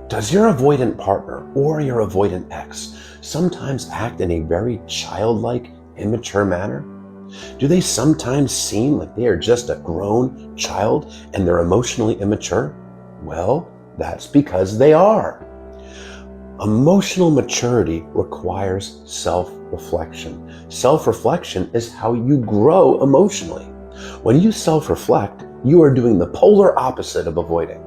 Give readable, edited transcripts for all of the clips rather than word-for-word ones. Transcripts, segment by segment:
Does your avoidant partner or your avoidant ex sometimes act in a very childlike, immature manner? Do they sometimes seem like they are just a grown child and they're emotionally immature? Well, that's because they are. Emotional maturity requires self-reflection. Self-reflection is how you grow emotionally. When you self-reflect, you are doing the polar opposite of avoiding.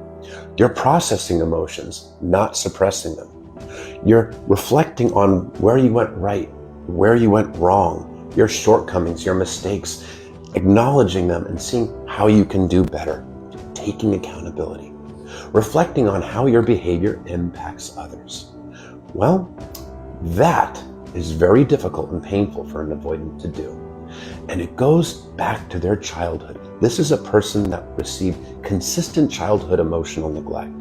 You're processing emotions, not suppressing them. You're reflecting on where you went right, where you went wrong, your shortcomings, your mistakes, acknowledging them and seeing how you can do better, taking accountability, reflecting on how your behavior impacts others. Well, that is very difficult and painful for an avoidant to do. And it goes back to their childhood. This is a person that received consistent childhood emotional neglect.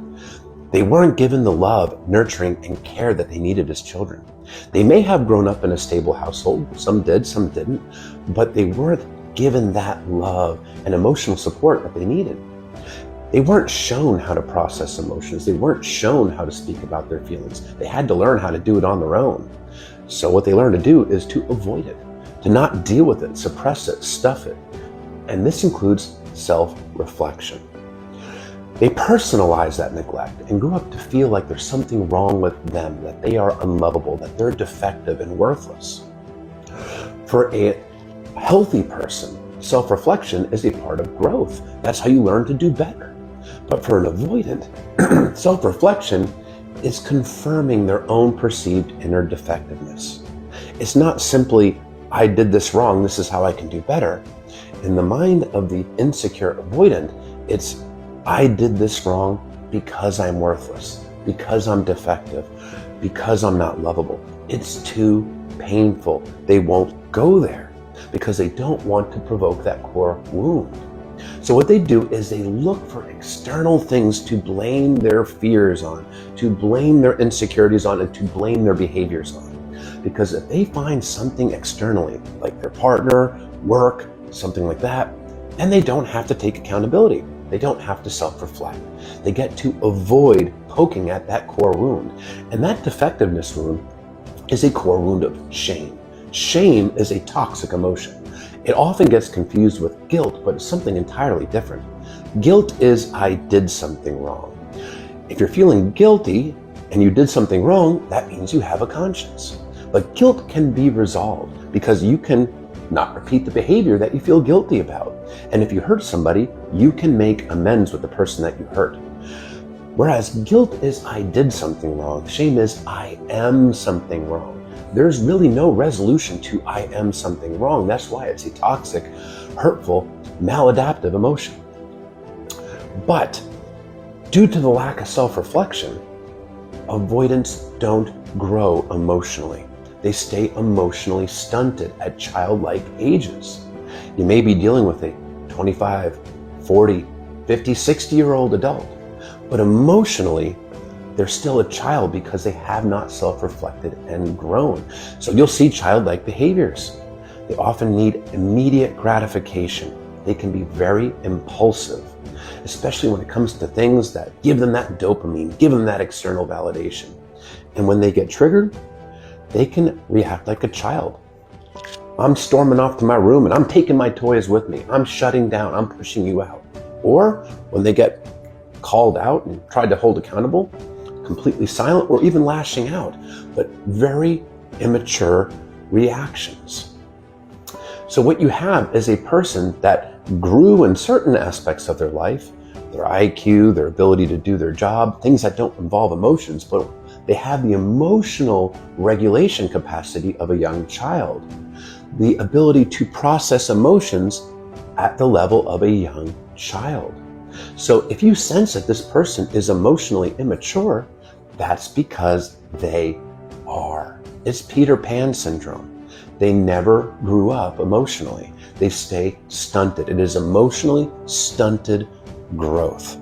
They weren't given the love, nurturing, and care that they needed as children. They may have grown up in a stable household. Some did, some didn't. But they weren't given that love and emotional support that they needed. They weren't shown how to process emotions. They weren't shown how to speak about their feelings. They had to learn how to do it on their own. So what they learned to do is to avoid it, to not deal with it, suppress it, stuff it. And this includes self-reflection. They personalize that neglect and grew up to feel like there's something wrong with them, that they are unlovable, that they're defective and worthless. For a healthy person, self-reflection is a part of growth. That's how you learn to do better. But for an avoidant, self-reflection is confirming their own perceived inner defectiveness. It's not simply, I did this wrong, this is how I can do better. In the mind of the insecure avoidant, it's, I did this wrong because I'm worthless, because I'm defective, because I'm not lovable. It's too painful. They won't go there because they don't want to provoke that core wound. So what they do is they look for external things to blame their fears on, to blame their insecurities on, and to blame their behaviors on. Because if they find something externally, like their partner, work, something like that, then they don't have to take accountability. They don't have to self-reflect. They get to avoid poking at that core wound. And that defectiveness wound is a core wound of shame. Shame is a toxic emotion. It often gets confused with guilt, but it's something entirely different. Guilt is, I did something wrong. If you're feeling guilty and you did something wrong, that means you have a conscience. But guilt can be resolved because you can not repeat the behavior that you feel guilty about. And if you hurt somebody, you can make amends with the person that you hurt. Whereas guilt is, I did something wrong. Shame is, I am something wrong. There's really no resolution to I am something wrong. That's why it's a toxic, hurtful, maladaptive emotion. But due to the lack of self-reflection, avoidants don't grow emotionally. They stay emotionally stunted at childlike ages. You may be dealing with a 25, 40, 50, 60-year-old adult, but emotionally, they're still a child because they have not self-reflected and grown. So you'll see childlike behaviors. They often need immediate gratification. They can be very impulsive, especially when it comes to things that give them that dopamine, give them that external validation. And when they get triggered, they can react like a child. I'm storming off to my room and I'm taking my toys with me. I'm shutting down, I'm pushing you out. Or when they get called out and tried to hold accountable, completely silent or even lashing out, but very immature reactions. So what you have is a person that grew in certain aspects of their life, their IQ, their ability to do their job, things that don't involve emotions, but they have the emotional regulation capacity of a young child, the ability to process emotions at the level of a young child. So if you sense that this person is emotionally immature, that's because they are. It's Peter Pan syndrome. They never grew up emotionally. They stay stunted. It is emotionally stunted growth.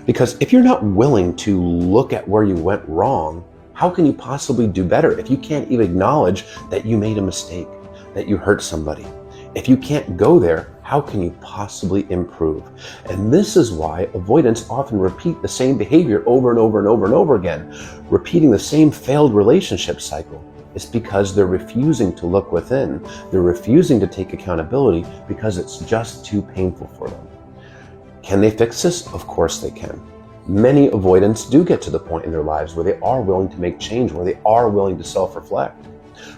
Because if you're not willing to look at where you went wrong, how can you possibly do better if you can't even acknowledge that you made a mistake, that you hurt somebody? If you can't go there, how can you possibly improve? And this is why avoidants often repeat the same behavior over and over and over and over again, repeating the same failed relationship cycle. It's because they're refusing to look within. They're refusing to take accountability because it's just too painful for them. Can they fix this? Of course they can. Many avoidants do get to the point in their lives where they are willing to make change, where they are willing to self-reflect.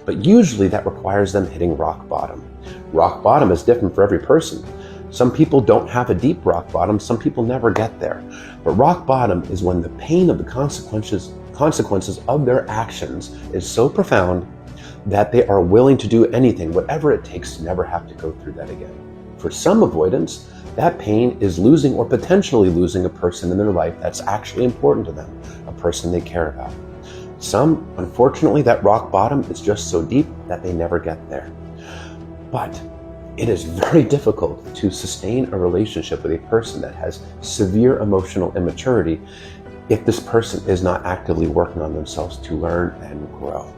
But usually that requires them hitting rock bottom. Rock bottom is different for every person. Some people don't have a deep rock bottom, some people never get there. But rock bottom is when the pain of the consequences of their actions is so profound that they are willing to do anything, whatever it takes, to never have to go through that again. For some avoidants, that pain is losing or potentially losing a person in their life that's actually important to them, a person they care about. Some, unfortunately, that rock bottom is just so deep that they never get there. But it is very difficult to sustain a relationship with a person that has severe emotional immaturity if this person is not actively working on themselves to learn and grow.